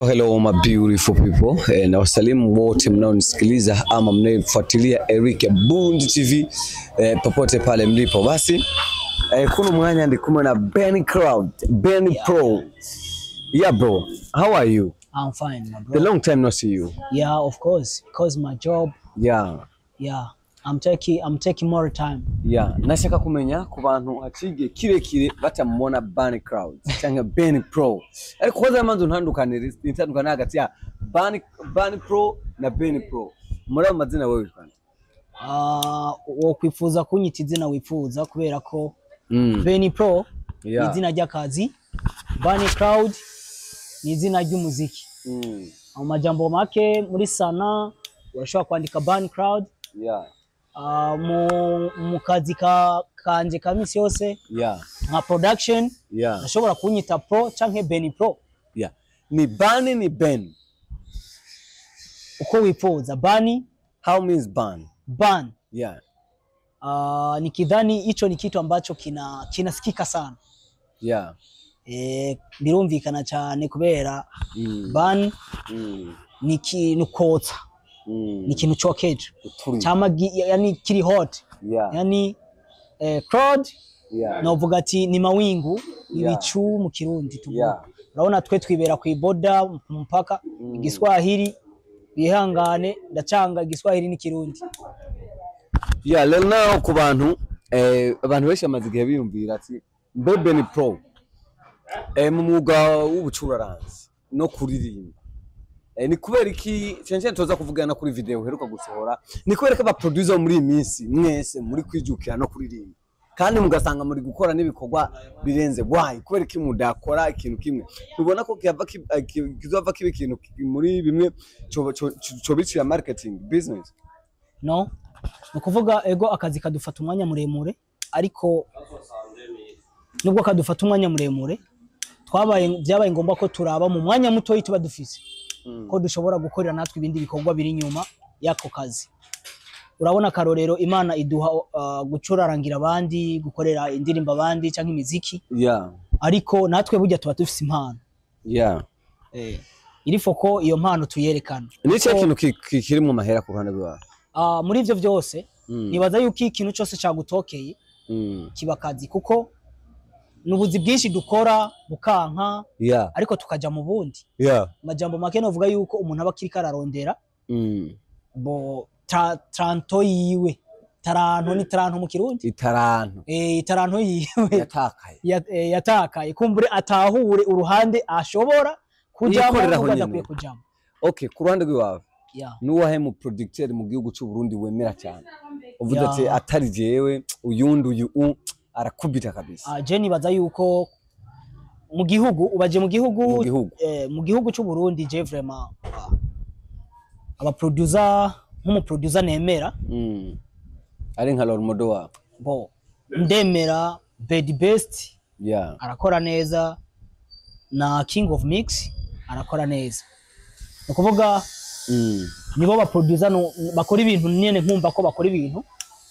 Hello my beautiful people, na wasalimu wote mnaonisikiliza ama mnaofuatilia Eric Bundi TV popote pale mlipo. Basi kuna mwanya ndikuwa na Benny Crowd, Benny Pro. Yeah bro, how are you? I'm fine, my bro. The long time no see you. Yeah, of course, because my job. Yeah. I'm taking more time. Yeah, nashaka kumenya ku bantu akige kirekire batamubona Benny Crowd cyangwa Benny Pro. Ariko kwaza manzo ntandukanire intandukana hagati ya Benny Pro na Benny Pro. Muri amazina wewe kandi. Wo kwifuza kunyita izina wifuza kubera ko Benny Pro ni izina ry'akazi, Benny Crowd ni izina ry'umuziki. Amajambo make muri sana urashobora kwandika Benny Crowd. Yeah. Mu kazi kanje ka misi yose nka production nashobora kunyita Pro canke Benny Pro. Yeah. Ni Benny ni Ben. Uko wifuza Benny. How means ban? Ban. Yeah. Nikidhani hicho ni kitu ambacho kinasikika sana. Yeah. Birumvikana cyane kubera ban ni kintu kotsa. Ni kintu chokeje. Chama yani kiri hot. Yani crowd novuga ati ni mawingu ibicu mu Kirundi tuvuga. Urabona twe twibera ku iboda ku mpaka igiswahili bihangane ndacanga igiswahili ni Kirundi. Yeah, leo naho ku bantu abantu benshi amazigiye biyumvira ati Benny Pro mu mwuga w'ubucuraranzi no kuririmba. Ni kubera iki cyane toza kuvugana kuri video heruka gusohora, ni kubera ko aba producer muri iminsi mwese muri kwijukira no kuririmba kandi mugasanga muri gukora n'ibikorwa birenze. Why? Kubera iki mudakora ikintu kimwe? Ubona ko kizova kibe ikintu muri bimwe cyo bicira marketing business? No, nukuvuga ego akazi kadufata umwanya muremure, ariko nubwo kadufata umwanya muremure byabaye ngomba ko turaba mu mwanya muto tuba dufise ko dushobora gukorera natwe ibindi bikorwa biri nyuma yako kazi. Urabona karorero Imana iduha gucurarangira abandi, gukorera indirimbo abandi cyangwa imiziki. Ariko natwe burya tuba dufise impano. Irifo ko iyo mpano tuyerekana. Ni cyo kintu kiri mu mahera ku ruhande rwawe? Muri ivyo byose nibaza yuko ikintu cyose cyagutokeye kiba kazi, kuko nubuzi bwinshi dukora bukanka ariko tukaja mu bundi. Majambo make novuga yuko umuntu aba kiri kararondera bo taranto yiwe. Taranto ni taranto mu Kirundi? Taranto yiwe yatakaye kumbure atahure uruhande ashobora kujamo badakwiye kujamo. Okay, ku ruhande rwawe nuwahe mu producteur mu gihugu cy'u Burundi wemera cyane uvuga ati atari jewe uyundi uyu arakubita kabisa? Je nibaza yuko mu gihugu ubaje mu gihugu cy'u Burundi je vraiment aba producer nk'umu producer nemera ari nka Lormodo wa bo ndemera Bed Best arakora neza na King of Mix arakora neza. Nukuvuga nibo ba producer bakora ibintu nyene nkumva ko bakora ibintu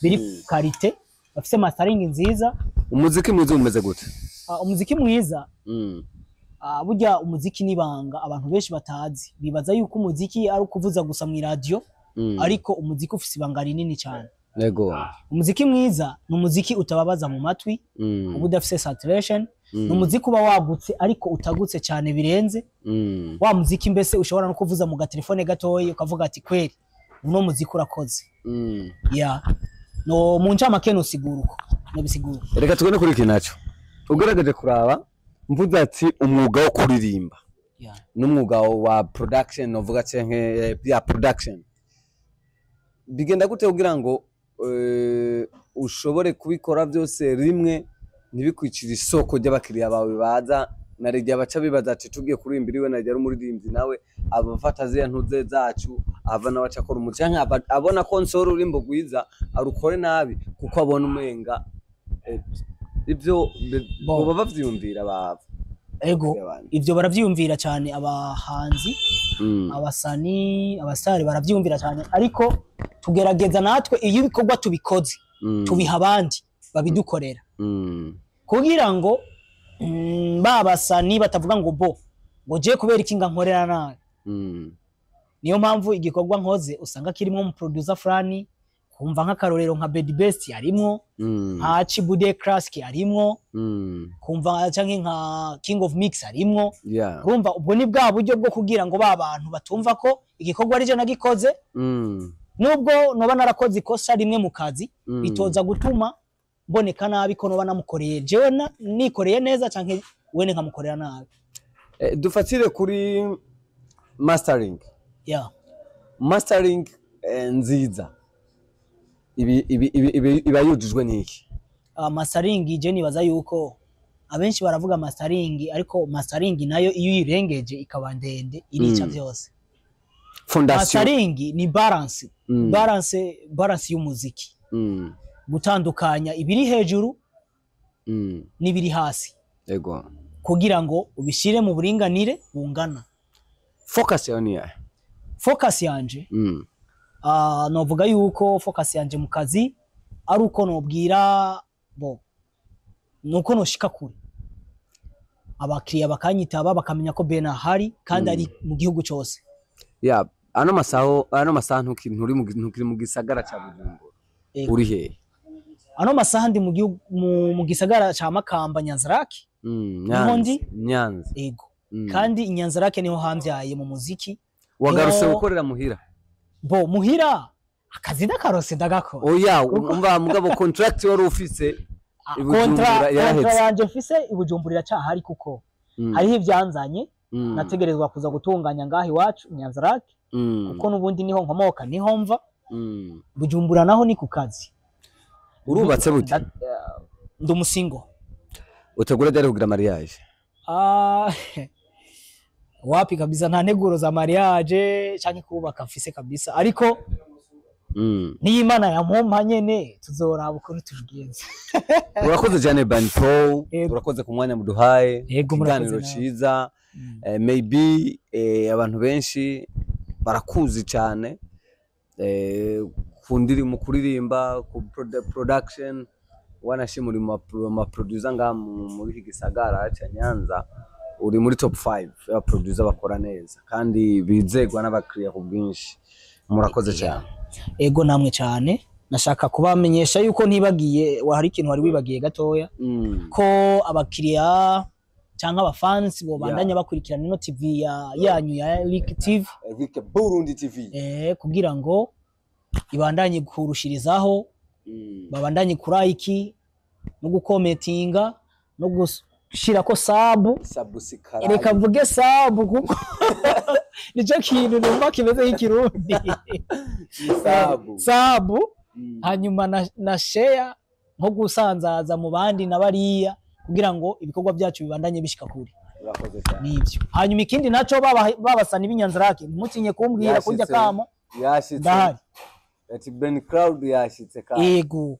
biri karite, bafise mastering nziza. Umuziki mwiza umeze gute? Umuziki mwiza burya umuziki nibanga abantu benshi batazi, bibaza yuko umuziki ari ukuvuza gusa mu radio, ariko umuziki ufise ibanga rinini cyane. Yego. Umuziki mwiza ni umuziki utababaza mu matwi, ubudafise saturation, ni umuziki uba wagutse ariko utagutse cyane birenze. Wa muziki mbese ushobora no kuvuza mu gatelefone gatoyi ukavuga ati kweri uno muziki urakoze. No muncha makeno siguruko no bisiguru. Reka tugone kuri kinacho ugaragaje kuraba mvuze ati umwuga wo kuririmba n'umwuga wa production novuga cyenke ya production bigenda gute kugira ngo ushobore kubikora byose rimwe ntibikwicira isoko ry'abakiriya bawe baza na rege abaca bibaza ati tugiye kurimbiriwe na rero umuririmbyi nawe abafata ziya ntuze zacu avana baca akora umuzi canke abona konsoro urimbo gwiza arukore nabi kuko abona umenga ivyo boba bavyumvira bava. Ego ivyo baravyumvira cyane abahanzi, abasani, abasare baravyumvira cyane, ariko tugerageza natwe iyo ibikorwa tubikoze tubiha abandi babidukorera kugira ngo babasani batavuga ngo bo ngo je kubera ikinga nkorera nabi. Niyo mpamvu igikorwa nkoze usanga kirimo mu producer Frani, kumva nk'akarorero nka Bed Best yarimwo, nka Chibude Classic yarimwo, kumva canke nka King of Mix yarimwo. Urumva ubwo ni bwa buryo bwo kugira ngo ba bantu batumva ko igikorwa ari je nagikoze. Nubwo noba narakoze ikosa rimwe mu kazi bitoza gutuma mboneka nabi ko noba namukoreye jewe nikoreye neza canke wene nkamukorera nabi. Dufatire kuri mastering. Mastering nziza iba yujujwe n'iki? Mastering je nibaza yuko abenshi baravuga mastering, ariko mastering nayo iyo irengeje ikaba ndende irica byose. Mastering ni balance, balance y'umuziki. Gutandukanya ibiri hejuru n'ibiri hasi. Yego. Kugira ngo ubishire mu buringanire bungana. Focus yoniya. Focus yanje novuga yuko focus yanje mu kazi ari uko nobwira bo nuko noshika kure abakiriya bakanyitaba bakamenya ko Bena hari kandi ari mu gihugu cyose. Ano masaha nturi mu gisagara ca Bujumbura. Uri he? Ano masaha ndi mu gisagara ca Makamba Nyanzarake. Nyanza. Ego. Kandi Nyanzarake niho hamvyaye mu muziki. Wagarutse gukorera muhira? Bo muhira akazi ndakarose ndagakora. Oya umva mugabo contract wari ufise Ibujumbura yanje mfise Ibujumbura cyahari kuko hariho ivyanzanye nategerezwa kuza gutunganya ngahi wacu Nyanzarake kuko nubundi niho nkomoka niho mva. Bujumbura naho ni ku kazi. Urubatse buti? Ndumusingo. Utegura dare kugira mariage? Wapi kabisa nta neguro za mariage canke kubaka mfise kabisa, ariko ni Imana yampompa nyene tuzoraba uko tubigenza. Urakoze cyane Banto, urakoze ku mwanya muduhaye, ikiganiro ciza. Maybe abantu benshi barakuzi cyane mu kuririmba ku production, wanashimura ma producer nga muri Gisagara ca Nyanza. Uri muri top 5 ya producer bakora neza kandi bizegwa n'abakiriya ku bwinshi. Murakoze cyane. Ego namwe cyane, nashaka kubamenyesha yuko ntibagiye hari ikintu wari wibagiye gatoya ko abakiriya cyangwa abafans bo bandanya bakurikirana ino TV yanyu ya Eric TV, Eric Burundi TV, kugira ngo ibandanye kurushirizaho, babandanye kurayiki no gukomentinga no gushira ko subscribe. Reka mvuge sub kuko nico kintu numva kimeze nk'ikirundi. Sub hanyuma na share nko gusanzaza mu bandi nabariya kugira ngo ibikorwa byacu bibandanye bishika kuri. Urakoze cyane. Nibyo. Hanyuma ikindi naco babasana ibinyanzarake mutinye kumbwira kurya kamo yashitse. Ndahari. Ati Ben Crowd yashitse kamo. Yego.